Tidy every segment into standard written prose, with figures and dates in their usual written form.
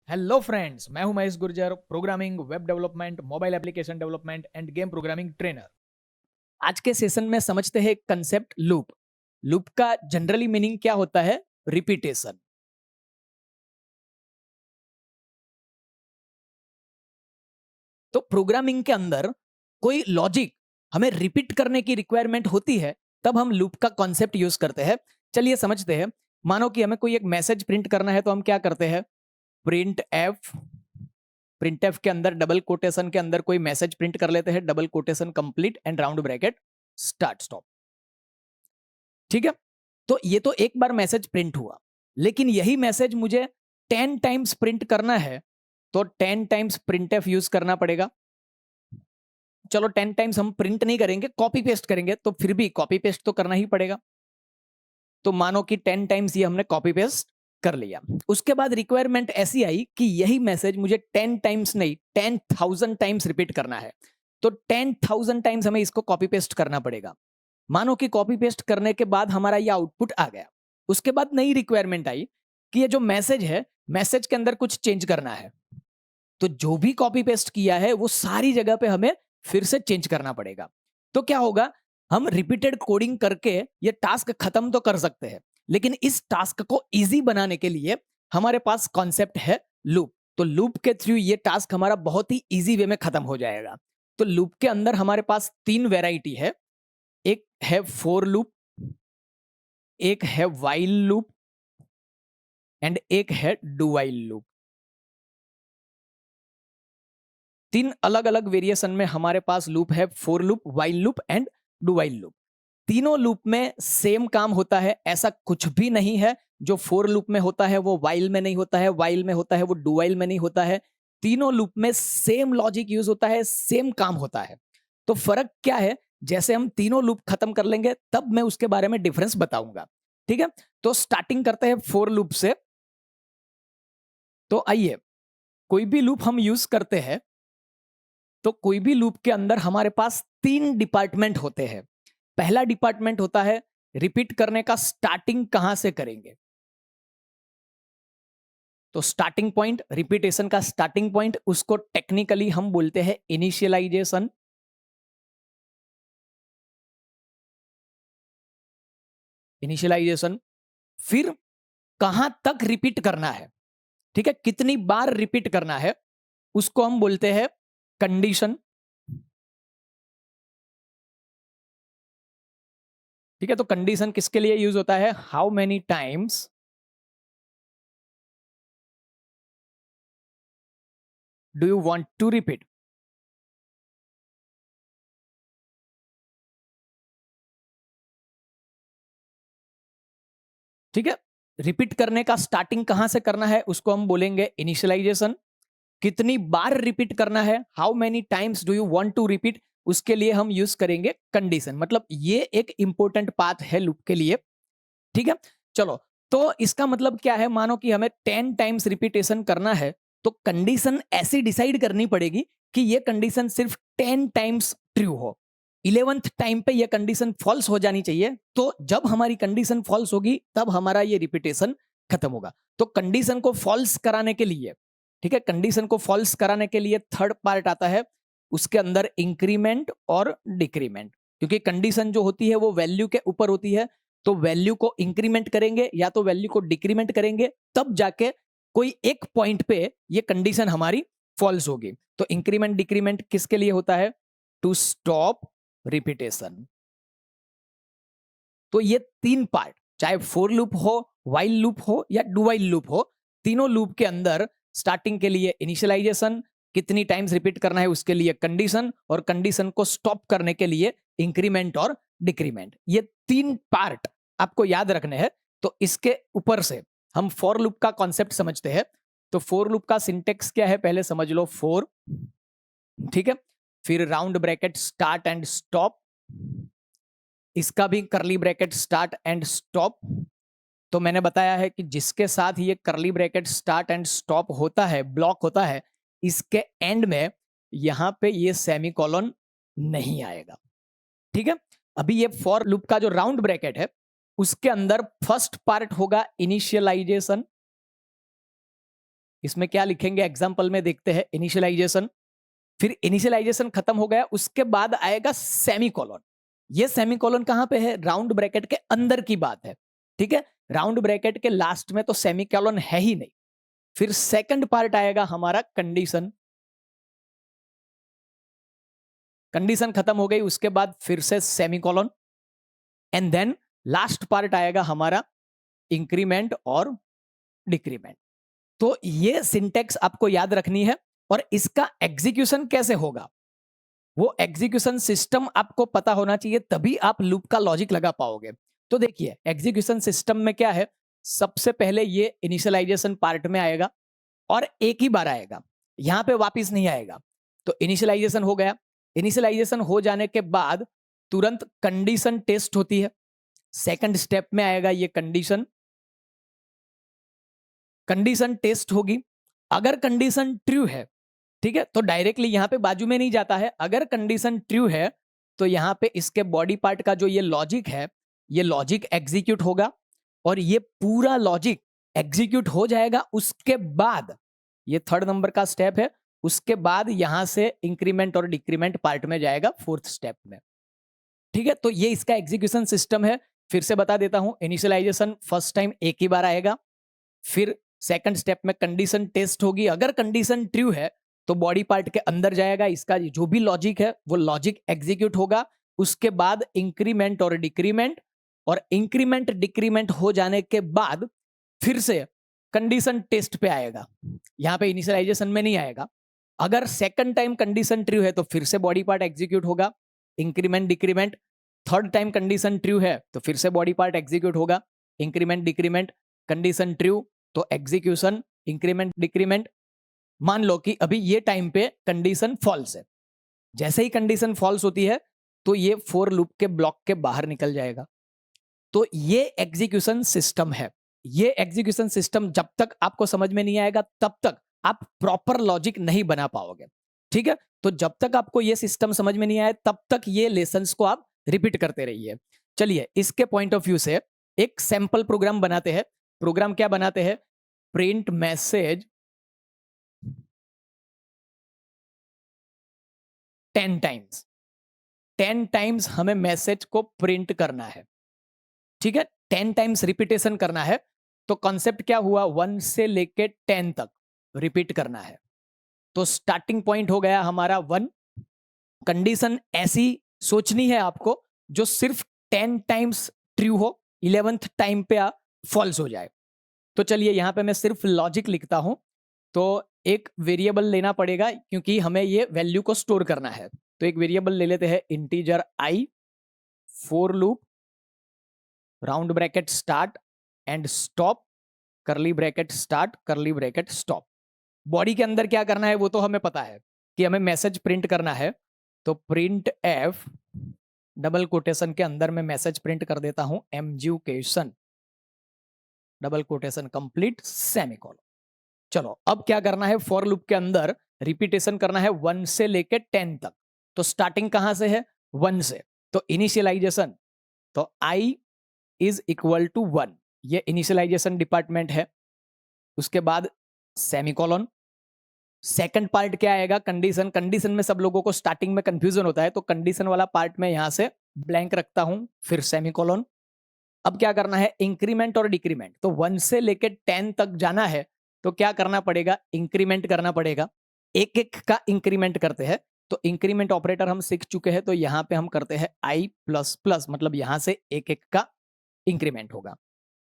Hello friends, मैं हूं Mahesh Gurjar, programming, web development, mobile application development end game programming trainer. आज के सेशन में समझते हैं कंसेप्ट लूप। लूप का जनरली मीनिंग क्या होता है? रिपीटेशन। तो प्रोग्रामिंग के अंदर कोई लॉजिक हमें रिपीट करने की रिक्वायरमेंट होती है, तब हम लूप का कॉन्सेप्ट यूज करते हैं। चलिए समझते हैं। मानो कि हमें कोई एक मैसेज प्रिंट करना है, तो हम क्या करते हैं? प्रिंट एफ के अंदर डबल कोटेशन के अंदर कोई मैसेज प्रिंट कर लेते हैं, double quotation complete and round bracket start stop. ठीक है। तो ये तो एक बार मैसेज प्रिंट हुआ, लेकिन यही मैसेज मुझे 10 टाइम्स प्रिंट करना है, तो 10 टाइम्स प्रिंट एफ यूज करना पड़ेगा। चलो 10 टाइम्स हम प्रिंट नहीं करेंगे, कॉपी पेस्ट करेंगे, तो फिर भी कॉपी पेस्ट तो करना ही पड़ेगा। तो मानो कि 10 टाइम्स ये हमने कॉपी पेस्ट कर लिया। उसके बाद रिक्वायरमेंट ऐसी आई कि यही मैसेज मुझे 10 टाइम्स नहीं, 10,000 टाइम्स रिपीट करना है। तो 10,000 टाइम्स हमें इसको कॉपी पेस्ट करना पड़ेगा। मानो कि कॉपी पेस्ट करने के बाद हमारा ये आउटपुट आ गया। उसके बाद नई रिक्वायरमेंट आई कि ये जो मैसेज है, मैसेज के अंदर कुछ चेंज करना है। तो जो भी कॉपी पेस्ट किया है वो सारी जगह पे हमें फिर से चेंज करना पड़ेगा। तो क्या होगा? हम रिपीटेड कोडिंग करके ये टास्क खत्म तो कर सकते हैं, लेकिन इस टास्क को इजी बनाने के लिए हमारे पास कॉन्सेप्ट है लूप। तो लूप के थ्रू ये टास्क हमारा बहुत ही इजी वे में खत्म हो जाएगा। तो लूप के अंदर हमारे पास तीन वेराइटी है। एक है फोर लूप, एक है वाइल लूप एंड एक है डू वाइल लूप। तीन अलग अलग वेरिएशन में हमारे पास लूप है, for loop, while loop and do while loop. तीनों लूप में सेम काम होता है, ऐसा कुछ भी नहीं है जो फोर लूप में होता है वो वाइल में नहीं होता है, वाइल में होता है वो डू वाइल में नहीं होता है। तीनों लूप में सेम लॉजिक यूज होता है, सेम काम होता है। तो फर्क क्या है? जैसे हम तीनों लूप खत्म कर लेंगे तब मैं उसके बारे में डिफरेंस बताऊंगा। ठीक है। तो स्टार्टिंग करते हैं फोर लूप से। तो आइए, कोई भी लूप हम यूज करते हैं, तो कोई भी लूप के अंदर हमारे पास तीन डिपार्टमेंट होते हैं। पहला डिपार्टमेंट होता है रिपीट करने का स्टार्टिंग कहां से करेंगे। तो स्टार्टिंग पॉइंट, रिपीटेशन का स्टार्टिंग पॉइंट, उसको टेक्निकली हम बोलते हैं इनिशियलाइजेशन। इनिशियलाइजेशन। फिर कहां तक रिपीट करना है, ठीक है, कितनी बार रिपीट करना है, उसको हम बोलते हैं कंडीशन। ठीक है। तो कंडीशन किसके लिए यूज होता है? How many times do you want to repeat. ठीक है। रिपीट करने का स्टार्टिंग कहां से करना है उसको हम बोलेंगे इनिशियलाइजेशन। कितनी बार रिपीट करना है, how many times do you want to repeat, उसके लिए हम यूज करेंगे कंडीशन। मतलब ये एक इंपॉर्टेंट पार्ट है लूप के लिए। ठीक है। चलो, तो इसका मतलब क्या है? मानो कि हमें 10 टाइम्स रिपीटेशन करना है, तो कंडीशन ऐसी डिसाइड करनी पड़ेगी कि ये कंडीशन सिर्फ 10 टाइम्स ट्रू हो। 11th टाइम पे ये कंडीशन फॉल्स हो जानी चाहिए। तो जब हमारी कंडीशन फॉल्स होगी तब हमारा ये रिपीटेशन खत्म होगा। तो कंडीशन को फॉल्स कराने के लिए, ठीक है, कंडीशन को फॉल्स कराने के लिए थर्ड पार्ट आता है, उसके अंदर इंक्रीमेंट और डिक्रीमेंट। क्योंकि कंडीशन जो होती है वो वैल्यू के ऊपर होती है, तो वैल्यू को इंक्रीमेंट करेंगे या तो वैल्यू को डिक्रीमेंट करेंगे, तब जाके कोई एक पॉइंट पे ये कंडीशन हमारी फॉल्स होगी। तो इंक्रीमेंट डिक्रीमेंट किसके लिए होता है? To stop repetition. तो ये तीन पार्ट, चाहे फोर लूप हो, वाइल लूप हो या डू वाइल लूप हो, तीनों लूप के अंदर स्टार्टिंग के लिए इनिशियलाइजेशन, कितनी टाइम्स रिपीट करना है उसके लिए कंडीशन, और कंडीशन को स्टॉप करने के लिए इंक्रीमेंट और डिक्रीमेंट। ये तीन पार्ट आपको याद रखने हैं। तो इसके ऊपर से हम फॉर लूप का कॉन्सेप्ट समझते हैं। तो फॉर लूप का सिंटेक्स क्या है पहले समझ लो। फोर, ठीक है, फिर round bracket start and stop, इसका भी करली ब्रैकेट स्टार्ट एंड स्टॉप। तो मैंने बताया है कि जिसके साथ ये करली ब्रैकेट स्टार्ट एंड स्टॉप होता है, ब्लॉक होता है, इसके एंड में यहां पे ये सेमीकोलन नहीं आएगा। ठीक है। अभी ये फॉर लूप का जो राउंड ब्रैकेट है उसके अंदर फर्स्ट पार्ट होगा इनिशियलाइजेशन, इसमें क्या लिखेंगे एग्जाम्पल में देखते हैं, इनिशियलाइजेशन, फिर इनिशियलाइजेशन खत्म हो गया, उसके बाद आएगा सेमीकोलन। ये सेमीकोलन कहां पे है? राउंड ब्रैकेट के अंदर की बात है, ठीक है। राउंड ब्रैकेट के लास्ट में तो सेमीकोलन है ही नहीं। फिर सेकंड पार्ट आएगा हमारा कंडीशन, कंडीशन खत्म हो गई, उसके बाद फिर से semicolon, and then last part आएगा हमारा इंक्रीमेंट और डिक्रीमेंट। तो ये सिंटेक्स आपको याद रखनी है, और इसका एग्जीक्यूशन कैसे होगा, वो एग्जीक्यूशन सिस्टम आपको पता होना चाहिए, तभी आप लूप का लॉजिक लगा पाओगे। तो देखिए एग्जीक्यूशन सिस्टम में क्या है, सबसे पहले ये इनिशियलाइजेशन पार्ट में आएगा और एक ही बार आएगा, यहां पे वापस नहीं आएगा। तो इनिशियलाइजेशन हो गया, इनिशियलाइजेशन हो जाने के बाद तुरंत कंडीशन टेस्ट होती है। सेकंड स्टेप में आएगा ये कंडीशन, कंडीशन टेस्ट होगी। अगर कंडीशन ट्रू है, ठीक है, तो डायरेक्टली यहां पे बाजू में नहीं जाता है। अगर कंडीशन ट्रू है तो यहां पे इसके बॉडी पार्ट का जो ये लॉजिक है, ये लॉजिक एग्जीक्यूट होगा, और ये पूरा लॉजिक एग्जीक्यूट हो जाएगा। उसके बाद ये थर्ड नंबर का स्टेप है, उसके बाद यहां से इंक्रीमेंट और डिक्रीमेंट पार्ट में जाएगा फोर्थ स्टेप में, ठीक है। तो ये इसका एग्जीक्यूशन सिस्टम है। फिर से बता देता हूं, इनिशियलाइजेशन फर्स्ट टाइम एक ही बार आएगा, फिर सेकंड स्टेप में कंडीशन टेस्ट होगी, अगर कंडीशन ट्रू है तो बॉडी पार्ट के अंदर जाएगा, इसका जो भी लॉजिक है वो लॉजिक एग्जीक्यूट होगा। उसके बाद इंक्रीमेंट और डिक्रीमेंट, और इंक्रीमेंट डिक्रीमेंट हो जाने के बाद फिर से कंडीशन टेस्ट पे आएगा, यहां पे इनिशियलाइजेशन में नहीं आएगा। अगर सेकंड टाइम कंडीशन ट्रू है तो फिर से बॉडी पार्ट एग्जीक्यूट होगा, increment decrement. Third time condition true है तो फिर से बॉडी पार्ट एग्जीक्यूट होगा, इंक्रीमेंट डिक्रीमेंट। कंडीशन ट्रू तो एग्जीक्यूशन, इंक्रीमेंट डिक्रीमेंट। मान लो कि अभी ये टाइम पे कंडीशन फॉल्स है, जैसे ही कंडीशन फॉल्स होती है तो ये फॉर लूप के ब्लॉक के बाहर निकल जाएगा। तो ये एग्जीक्यूशन सिस्टम है। ये एग्जीक्यूशन सिस्टम जब तक आपको समझ में नहीं आएगा तब तक आप प्रॉपर लॉजिक नहीं बना पाओगे, ठीक है। तो जब तक आपको ये सिस्टम समझ में नहीं आए तब तक ये लेसन्स को आप रिपीट करते रहिए। चलिए इसके पॉइंट ऑफ व्यू से एक सैंपल प्रोग्राम बनाते हैं। प्रोग्राम क्या बनाते हैं? Print message 10 times. 10 टाइम्स हमें मैसेज को प्रिंट करना है, ठीक है। 10 टाइम्स रिपीटेशन करना है। तो कॉन्सेप्ट क्या हुआ? 1 से लेके 10 तक रिपीट करना है। तो स्टार्टिंग पॉइंट हो गया हमारा 1। कंडीशन ऐसी सोचनी है आपको जो सिर्फ 10 टाइम्स ट्रू हो, 11th टाइम पे फॉल्स हो जाए। तो चलिए यहां पे मैं सिर्फ लॉजिक लिखता हूं। तो एक वेरिएबल लेना पड़ेगा क्योंकि हमें ये वैल्यू को स्टोर करना है। तो एक वेरिएबल ले लेते हैं, integer I, for loop, round bracket start and stop, curly bracket start, करली ब्रैकेट स्टॉप। बॉडी के अंदर क्या करना है वो तो हमें पता है कि हमें मैसेज प्रिंट करना है। तो प्रिंट एफ डबल कोटेशन के अंदर मैं मैसेज प्रिंट कर देता हूं, एमजुकेशन डबल कोटेशन कंप्लीट सेमीकोलन। चलो अब क्या करना है? फॉर लूप के अंदर रिपीटेशन करना है 1 से लेके 10 तक। तो स्टार्टिंग कहां से है? 1 से। तो इनिशियलाइजेशन, तो आई इज इक्वल टू 1, ये इनिशियलाइजेशन डिपार्टमेंट है। उसके बाद सेमीकोलन। सेकंड पार्ट क्या आएगा? कंडीशन। कंडीशन में सब लोगों को स्टार्टिंग में कंफ्यूजन होता है, तो कंडीशन वाला पार्ट में यहां से ब्लैंक रखता हूं, फिर सेमीकोलन। अब क्या करना है? इंक्रीमेंट और डिक्रीमेंट। तो 1 से लेके 10 तक जाना है तो क्या करना पड़ेगा? इंक्रीमेंट करना पड़ेगा। एक एक का इंक्रीमेंट करते हैं। तो इंक्रीमेंट ऑपरेटर हम सीख चुके हैं, तो यहां पे हम करते हैं आई प्लस प्लस, मतलब यहां से एक एक का इंक्रीमेंट होगा।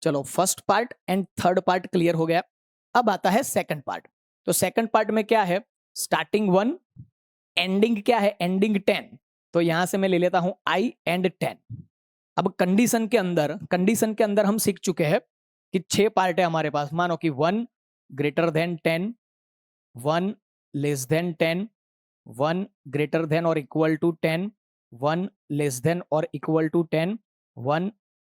चलो first part and third part clear हो गया। अब आता है सेकंड पार्ट। तो सेकंड पार्ट में क्या है? स्टार्टिंग 1, एंडिंग क्या है? एंडिंग 10। तो यहां से मैं ले लेता हूं आई एंड 10। अब कंडीशन के अंदर हम सीख चुके हैं कि 6 पार्ट है हमारे पास। मानो कि 1 greater than 10, 1 less than 10, 1 greater than और इक्वल टू 10, 1 लेस देन और equal to 10, 1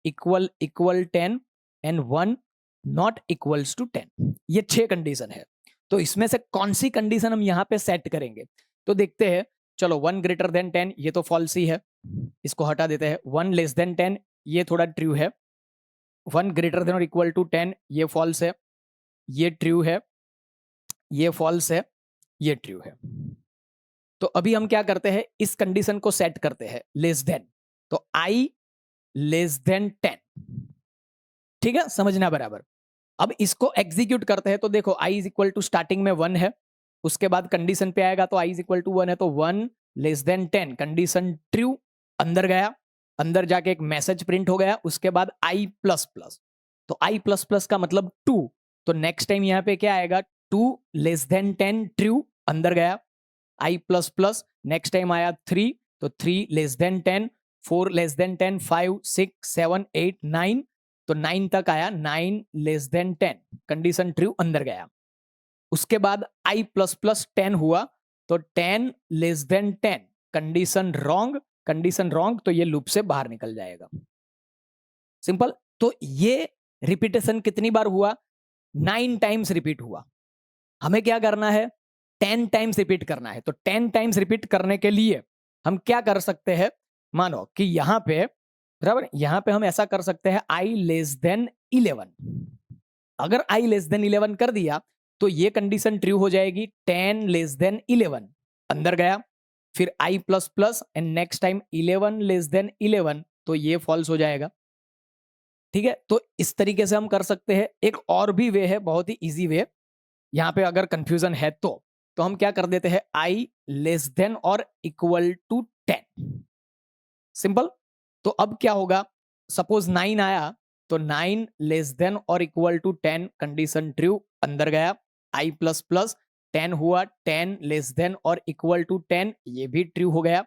equal equal 10 and 1 not equals to 10। ये 6 कंडीशन है। तो इसमें से कौन सी कंडीशन हम यहां पे सेट करेंगे? तो देखते हैं। चलो 1 ग्रेटर देन 10 ये तो फॉल्स ही है, इसको हटा देते हैं। 1 लेस देन 10 ये थोड़ा ट्रू है। 1 ग्रेटर देन और इक्वल टू 10 ये फॉल्स है, ये ट्रू है। ये फॉल्स है, ये ट्रू है। तो अभी हम क्या करते हैं, इस कंडीशन को सेट करते हैं लेस देन, तो आई लेस देन 10, ठीक है, समझना बराबर। अब इसको एग्जीक्यूट करते हैं, तो देखो I is equal to starting में 1 है, उसके बाद कंडीशन पे आएगा तो आई इज इक्वल टू 1 है, तो 1 लेस देन 10, कंडीशन ट्रू, अंदर गया, अंदर जाके एक मैसेज प्रिंट हो गया, उसके बाद आई प्लस प्लस, तो आई प्लस प्लस का मतलब 2, तो नेक्स्ट टाइम यहाँ पे क्या आएगा, 2 लेस देन 10 ट्रू, अंदर गया, आई प्लस प्लस, नेक्स्ट टाइम आया 3, तो 3 लेस देन 10, 4 लेस देन 10, 5 6 7 8 9, तो 9 तक आया, 9 लेस देन 10, कंडीशन ट्रू, अंदर गया। उसके बाद आई प्लस प्लस 10 हुआ, तो 10 less than 10, condition wrong, condition wrong, तो ये लूप से बाहर निकल जाएगा। सिंपल। तो ये रिपीटेशन कितनी बार हुआ, 9 टाइम्स रिपीट हुआ। हमें क्या करना है, 10 टाइम्स रिपीट करना है। तो 10 टाइम्स रिपीट करने के लिए हम क्या कर सकते हैं, मानो कि यहां पे, बराबर, यहां पे हम ऐसा कर सकते हैं, आई लेस देन 11, अगर आई लेस देन 11 कर दिया तो ये कंडीशन ट्रू हो जाएगी, 10 लेस देन 11, अंदर गया, फिर i plus plus and next time 11 less than 11, तो ये फॉल्स हो जाएगा। ठीक है, तो इस तरीके से हम कर सकते हैं। एक और भी वे है, बहुत ही इजी वे, यहां पे अगर कंफ्यूजन है तो हम क्या कर देते हैं, आई लेस देन और इक्वल टू 10, सिंपल। तो अब क्या होगा, सपोज 9 आया, तो 9 लेस देन और इक्वल टू 10, कंडीशन ट्रू, अंदर गया, आई प्लस प्लस 10 हुआ, 10 लेस देन और इक्वल टू 10, ये भी ट्रू हो गया,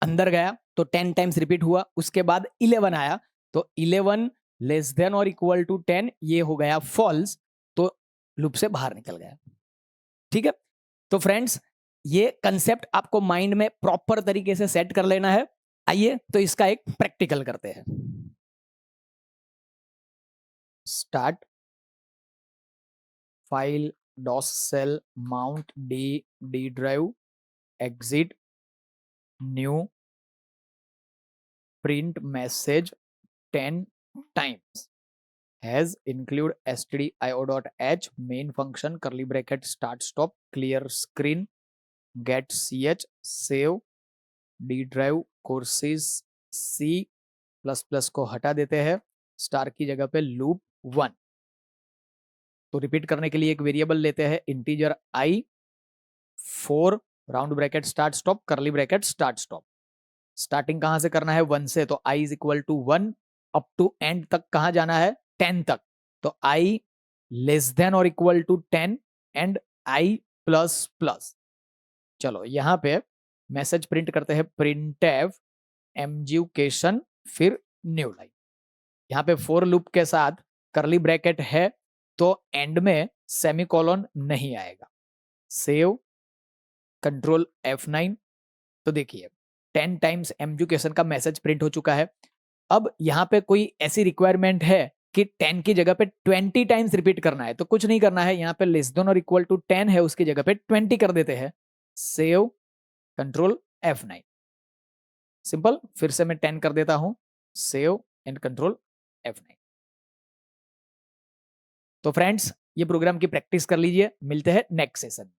अंदर गया, तो 10 टाइम्स रिपीट हुआ। उसके बाद 11 आया, तो 11 लेस देन और इक्वल टू 10, ये हो गया फॉल्स, तो लूप से बाहर निकल गया। ठीक है, तो फ्रेंड्स ये कंसेप्ट आपको माइंड में प्रॉपर तरीके से सेट कर लेना है। आइए तो इसका एक प्रैक्टिकल करते हैं। Start, file, DOS shell, mount D drive, exit, new, print message 10 times, has include stdio.h, main function, curly bracket, start stop, clear screen, get ch, save, d drive, courses c, plus plus को हटा देते हैं, star की जगह पे loop 1। तो repeat करने के लिए एक वेरिएबल लेते हैं, integer i, 4 round bracket start stop, curly bracket start stop. Starting कहां से करना है, 1 से, तो i is equal to 1, up to end तक कहां जाना है, 10 तक, तो i लेस देन और equal to 10 and i plus plus. चलो यहां पे मैसेज प्रिंट करते हैं, प्रिंटफ एमजीकेशन, फिर न्यू लाइन। यहां पे फॉर लूप के साथ करली ब्रैकेट है, तो एंड में सेमीकोलन नहीं आएगा। सेव, कंट्रोल F9, तो देखिए 10 टाइम्स एमजुकेशन का मैसेज प्रिंट हो चुका है। अब यहाँ पे कोई ऐसी रिक्वायरमेंट है कि 10 की जगह पे 20 टाइम्स रिपीट करना है, तो कुछ नहीं करना है, यहाँ पे लेस देन और इक्वल टू 10 है, उसकी जगह पे 20 कर देते हैं। Save, control F9, simple. फिर से मैं 10 कर देता हूं, सेव एंड कंट्रोल F9। तो फ्रेंड्स ये प्रोग्राम की प्रैक्टिस कर लीजिए, मिलते हैं नेक्स्ट सेशन।